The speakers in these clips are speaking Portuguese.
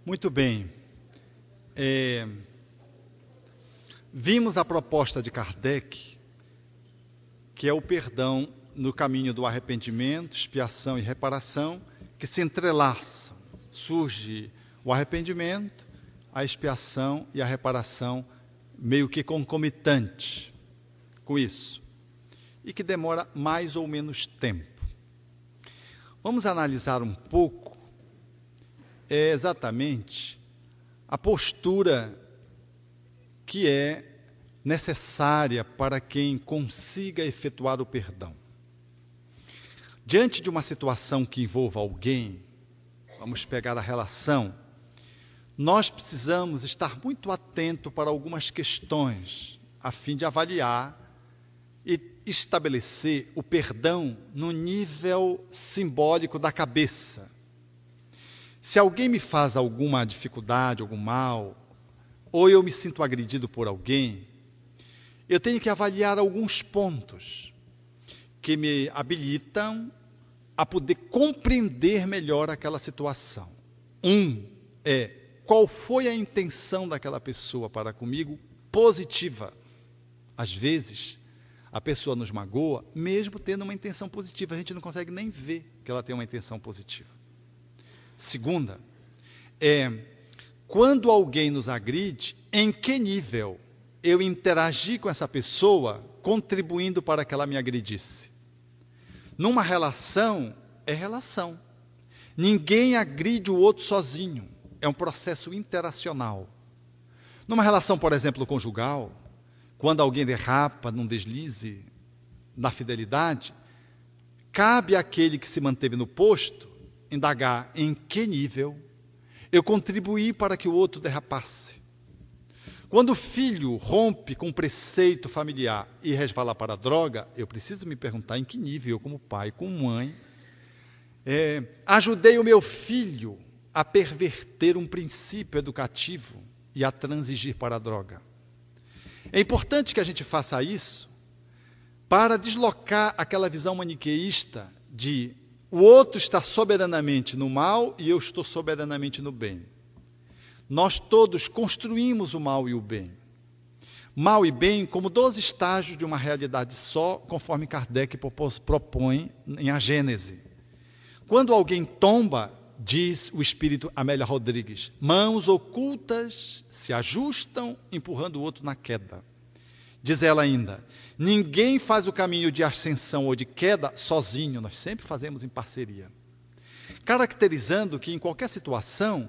Muito bem. Vimos a proposta de Kardec, que é o perdão no caminho do arrependimento, expiação e reparação, que se entrelaçam. Surge o arrependimento, a expiação e a reparação meio que concomitante com isso, e que demora mais ou menos tempo. Vamos analisar um pouco exatamente a postura que é necessária para quem consiga efetuar o perdão. Diante de uma situação que envolva alguém, vamos pegar a relação, nós precisamos estar muito atento para algumas questões, a fim de avaliar e estabelecer o perdão no nível simbólico da cabeça. Se alguém me faz alguma dificuldade, algum mal, ou eu me sinto agredido por alguém, eu tenho que avaliar alguns pontos que me habilitam a poder compreender melhor aquela situação. Qual foi a intenção daquela pessoa para comigo positiva? Às vezes, a pessoa nos magoa, mesmo tendo uma intenção positiva, a gente não consegue nem ver que ela tem uma intenção positiva. Segunda, quando alguém nos agride, em que nível eu interagi com essa pessoa, contribuindo para que ela me agredisse? Numa relação, é relação. Ninguém agride o outro sozinho. É um processo interacional. Numa relação, por exemplo, conjugal, quando alguém derrapa num deslize, na fidelidade, cabe àquele que se manteve no posto indagar em que nível eu contribuí para que o outro derrapasse. Quando o filho rompe com o preceito familiar e resvala para a droga, eu preciso me perguntar em que nível eu, como pai, como mãe, ajudei o meu filho a perverter um princípio educativo e a transigir para a droga. É importante que a gente faça isso para deslocar aquela visão maniqueísta de o outro está soberanamente no mal e eu estou soberanamente no bem. Nós todos construímos o mal e o bem. Mal e bem como 12 estágios de uma realidade só, conforme Kardec propõe em A Gênese. Quando alguém tomba, diz o espírito Amélia Rodrigues, mãos ocultas se ajustam, empurrando o outro na queda. Diz ela ainda, ninguém faz o caminho de ascensão ou de queda sozinho, nós sempre fazemos em parceria. Caracterizando que em qualquer situação,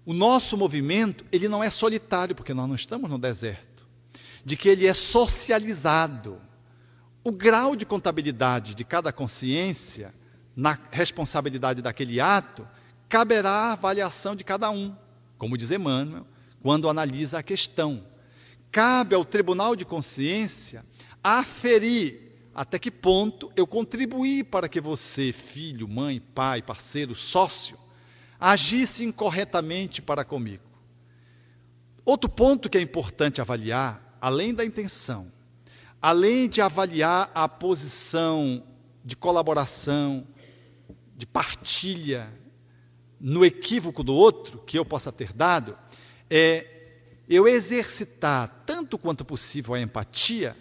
o nosso movimento, ele não é solitário, porque nós não estamos no deserto, de que ele é socializado. O grau de contabilidade de cada consciência, na responsabilidade daquele ato, caberá à avaliação de cada um, como diz Emmanuel, quando analisa a questão. Cabe ao tribunal de consciência aferir até que ponto eu contribuí para que você, filho, mãe, pai, parceiro, sócio, agisse incorretamente para comigo. Outro ponto que é importante avaliar, além da intenção, além de avaliar a posição de colaboração, de partilha no equívoco do outro, que eu possa ter dado, eu exercitar tanto quanto possível a empatia,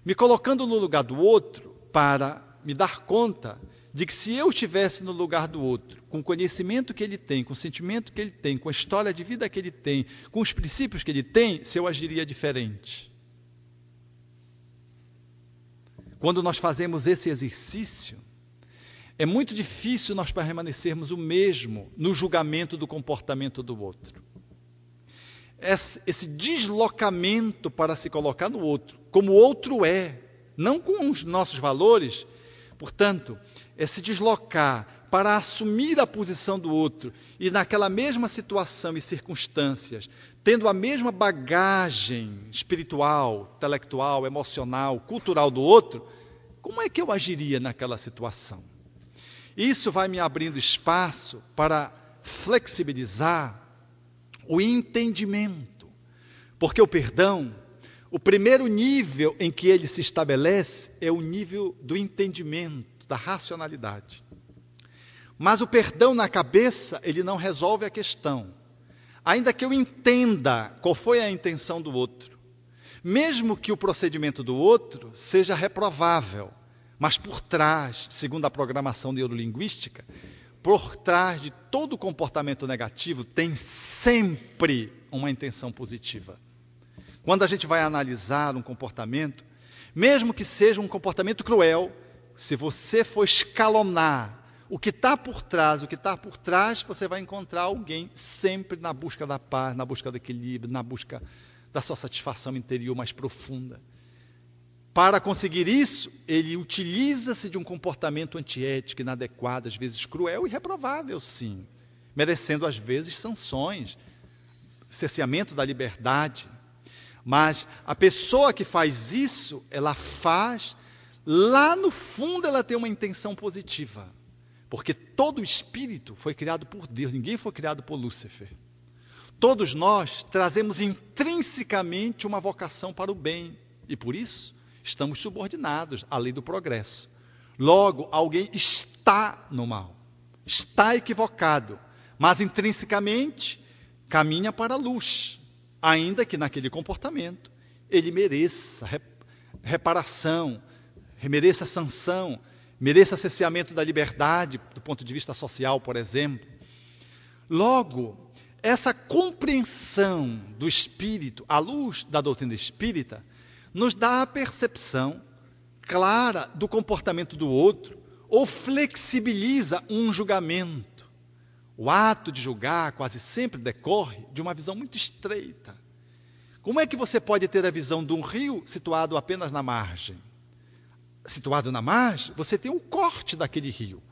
me colocando no lugar do outro para me dar conta de que se eu estivesse no lugar do outro, com o conhecimento que ele tem, com o sentimento que ele tem, com a história de vida que ele tem, com os princípios que ele tem, se eu agiria diferente. Quando nós fazemos esse exercício, é muito difícil nós permanecermos o mesmo no julgamento do comportamento do outro. Esse deslocamento para se colocar no outro, como o outro é, não com os nossos valores, portanto, se deslocar para assumir a posição do outro e naquela mesma situação e circunstâncias, tendo a mesma bagagem espiritual, intelectual, emocional, cultural do outro, como é que eu agiria naquela situação? Isso vai me abrindo espaço para flexibilizar o entendimento, porque o perdão, o primeiro nível em que ele se estabelece é o nível do entendimento, da racionalidade. Mas o perdão na cabeça, ele não resolve a questão. ainda que eu entenda qual foi a intenção do outro, mesmo que o procedimento do outro seja reprovável, mas por trás, segundo a programação neurolinguística, por trás de todo comportamento negativo tem sempre uma intenção positiva. Quando a gente vai analisar um comportamento, mesmo que seja um comportamento cruel, se você for escalonar o que está por trás, você vai encontrar alguém sempre na busca da paz, na busca do equilíbrio, na busca da sua satisfação interior mais profunda. Para conseguir isso, ele utiliza-se de um comportamento antiético, inadequado, às vezes cruel e reprovável, sim, merecendo às vezes sanções, cerceamento da liberdade. Mas a pessoa que faz isso, ela faz, lá no fundo ela tem uma intenção positiva. Porque todo espírito foi criado por Deus, ninguém foi criado por Lúcifer. Todos nós trazemos intrinsecamente uma vocação para o bem, e por isso estamos subordinados à lei do progresso. Logo, alguém está no mal, está equivocado, mas intrinsecamente caminha para a luz, ainda que naquele comportamento ele mereça reparação, mereça sanção, mereça cerceamento da liberdade, do ponto de vista social, por exemplo. Logo, essa compreensão do espírito, à luz da doutrina espírita, nos dá a percepção clara do comportamento do outro, ou flexibiliza um julgamento. O ato de julgar quase sempre decorre de uma visão muito estreita. Como é que você pode ter a visão de um rio situado apenas na margem? Situado na margem, você tem um corte daquele rio.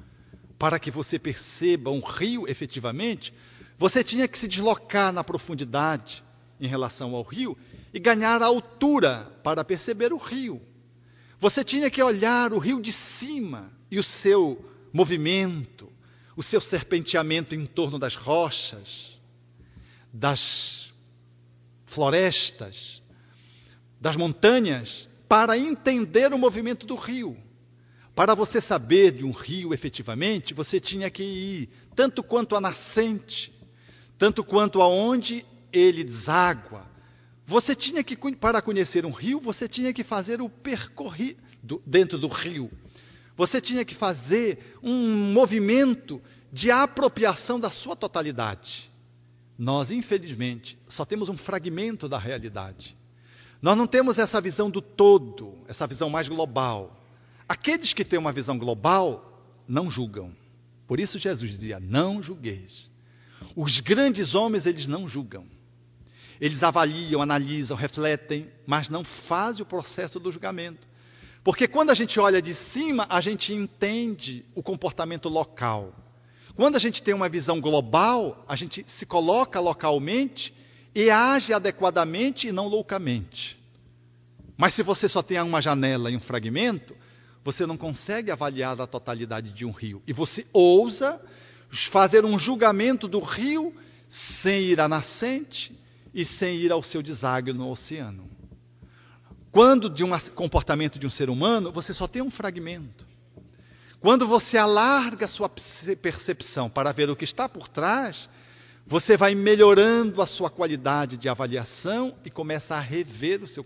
Para que você perceba um rio efetivamente, você tinha que se deslocar na profundidade em relação ao rio e ganhar a altura para perceber o rio. Você tinha que olhar o rio de cima e o seu movimento, o seu serpenteamento em torno das rochas, das florestas, das montanhas, para entender o movimento do rio. Para você saber de um rio efetivamente, você tinha que ir tanto quanto a nascente, tanto quanto aonde ele deságua. Você tinha que, para conhecer um rio, você tinha que fazer o percorrido dentro do rio. Você tinha que fazer um movimento de apropriação da sua totalidade. Nós, infelizmente, só temos um fragmento da realidade. Nós não temos essa visão do todo, essa visão mais global. Aqueles que têm uma visão global não julgam. Por isso Jesus dizia, não julgueis. Os grandes homens, eles não julgam. Eles avaliam, analisam, refletem, mas não fazem o processo do julgamento. Porque quando a gente olha de cima, a gente entende o comportamento local. Quando a gente tem uma visão global, a gente se coloca localmente e age adequadamente e não loucamente. Mas se você só tem uma janela e um fragmento, você não consegue avaliar a totalidade de um rio. E você ousa fazer um julgamento do rio sem ir à nascente e sem ir ao seu deságuio no oceano. Quando de um comportamento de um ser humano, você só tem um fragmento. Quando você alarga a sua percepção para ver o que está por trás, você vai melhorando a sua qualidade de avaliação e começa a rever o seu